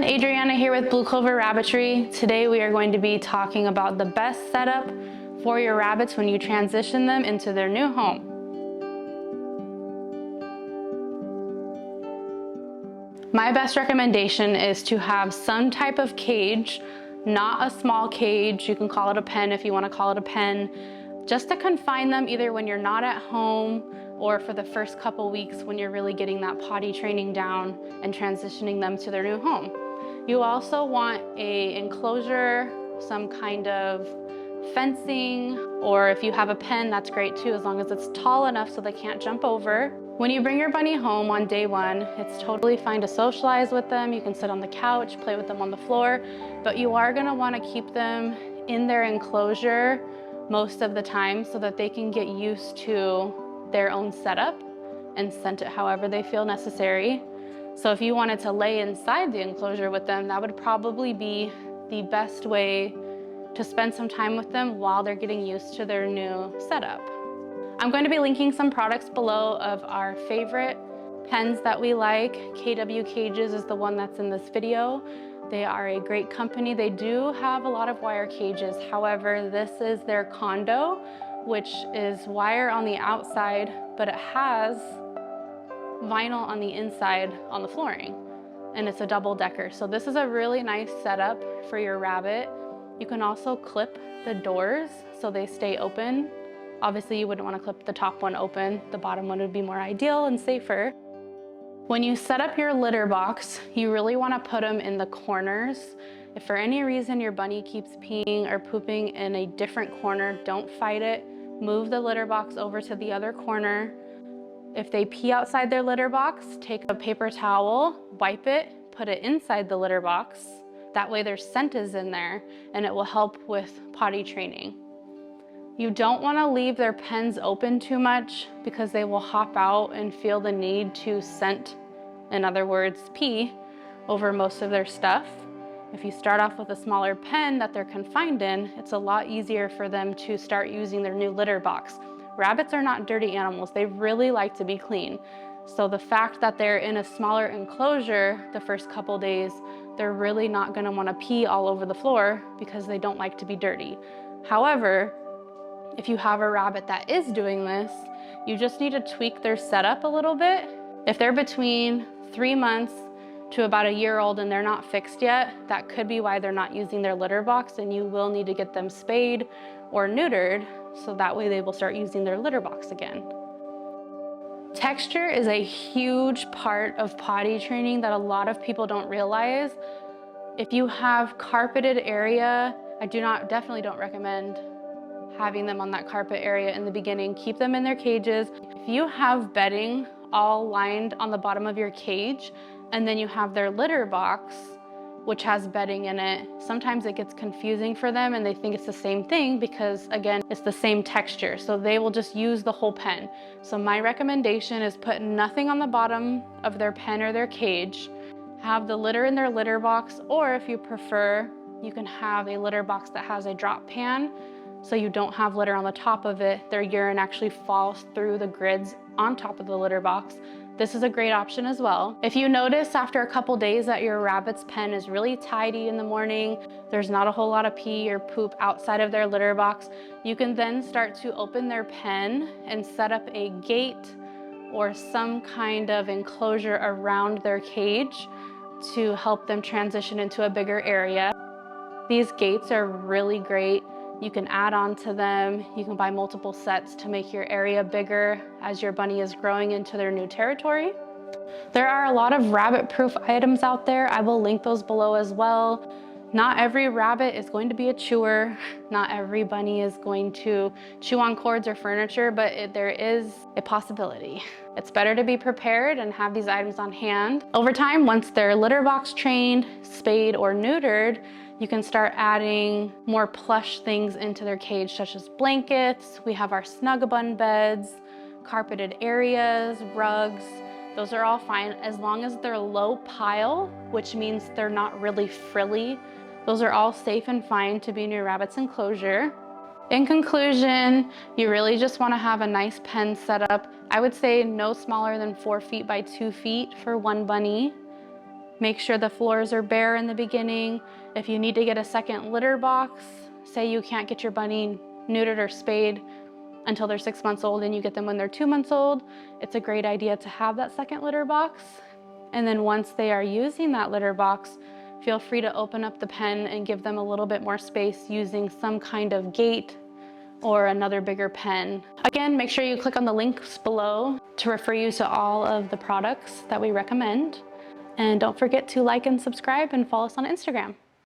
Adriana here with Blue Clover Rabbitry. Today we are going to be talking about the best setup for your rabbits when you transition them into their new home. My best recommendation is to have some type of cage, not a small cage. You can call it a pen if you want to call it a pen, just to confine them either when you're not at home or for the first couple weeks when you're really getting that potty training down and transitioning them to their new home. You also want an enclosure, some kind of fencing, or if you have a pen, that's great too, as long as it's tall enough so they can't jump over. When you bring your bunny home on day one, it's totally fine to socialize with them. You can sit on the couch, play with them on the floor, but you are gonna wanna keep them in their enclosure most of the time so that they can get used to their own setup and scent it however they feel necessary. So if you wanted to lay inside the enclosure with them, that would probably be the best way to spend some time with them while they're getting used to their new setup. I'm going to be linking some products below of our favorite pens that we like. KW Cages is the one that's in this video. They are a great company. They do have a lot of wire cages. However, this is their condo, which is wire on the outside, but it has vinyl on the inside on the flooring, and it's a double decker. So this is a really nice setup for your rabbit. You can also clip the doors so they stay open. Obviously you wouldn't want to clip the top one open. The bottom one would be more ideal and safer. When you set up your litter box, you really want to put them in the corners. If for any reason your bunny keeps peeing or pooping in a different corner, don't fight it. Move the litter box over to the other corner. If they pee outside their litter box, take a paper towel, wipe it, put it inside the litter box. That way their scent is in there and it will help with potty training. You don't want to leave their pens open too much because they will hop out and feel the need to scent, in other words, pee, over most of their stuff. If you start off with a smaller pen that they're confined in, it's a lot easier for them to start using their new litter box. Rabbits are not dirty animals. They really like to be clean. So the fact that they're in a smaller enclosure the first couple days, they're really not gonna wanna pee all over the floor because they don't like to be dirty. However, if you have a rabbit that is doing this, you just need to tweak their setup a little bit. If they're between 3 months to about a year old and they're not fixed yet, that could be why they're not using their litter box, and you will need to get them spayed or neutered so that way they will start using their litter box again. Texture is a huge part of potty training that a lot of people don't realize. If you have carpeted area, I definitely don't recommend having them on that carpet area in the beginning. Keep them in their cages. If you have bedding all lined on the bottom of your cage and then you have their litter box, which has bedding in it, sometimes it gets confusing for them and they think it's the same thing because, again, it's the same texture. So they will just use the whole pen. So my recommendation is put nothing on the bottom of their pen or their cage. Have the litter in their litter box, or if you prefer, you can have a litter box that has a drop pan so you don't have litter on the top of it. Their urine actually falls through the grids on top of the litter box. This is a great option as well. If you notice after a couple days that your rabbit's pen is really tidy in the morning, there's not a whole lot of pee or poop outside of their litter box, you can then start to open their pen and set up a gate or some kind of enclosure around their cage to help them transition into a bigger area. These gates are really great. You can add on to them. You can buy multiple sets to make your area bigger as your bunny is growing into their new territory. There are a lot of rabbit-proof items out there. I will link those below as well. Not every rabbit is going to be a chewer. Not every bunny is going to chew on cords or furniture, but there is a possibility. It's better to be prepared and have these items on hand. Over time, once they're litter box trained, spayed, or neutered, you can start adding more plush things into their cage, such as blankets. We have our Snug-a-Bun beds, carpeted areas, rugs. Those are all fine as long as they're low pile, which means they're not really frilly. Those are all safe and fine to be in your rabbit's enclosure. In conclusion, you really just want to have a nice pen setup. I would say no smaller than 4 feet by 2 feet for one bunny. Make sure the floors are bare in the beginning. If you need to get a second litter box, say you can't get your bunny neutered or spayed until they're 6 months old and you get them when they're 2 months old, it's a great idea to have that second litter box. And then once they are using that litter box, feel free to open up the pen and give them a little bit more space using some kind of gate or another bigger pen. Again, make sure you click on the links below to refer you to all of the products that we recommend. And don't forget to like and subscribe and follow us on Instagram.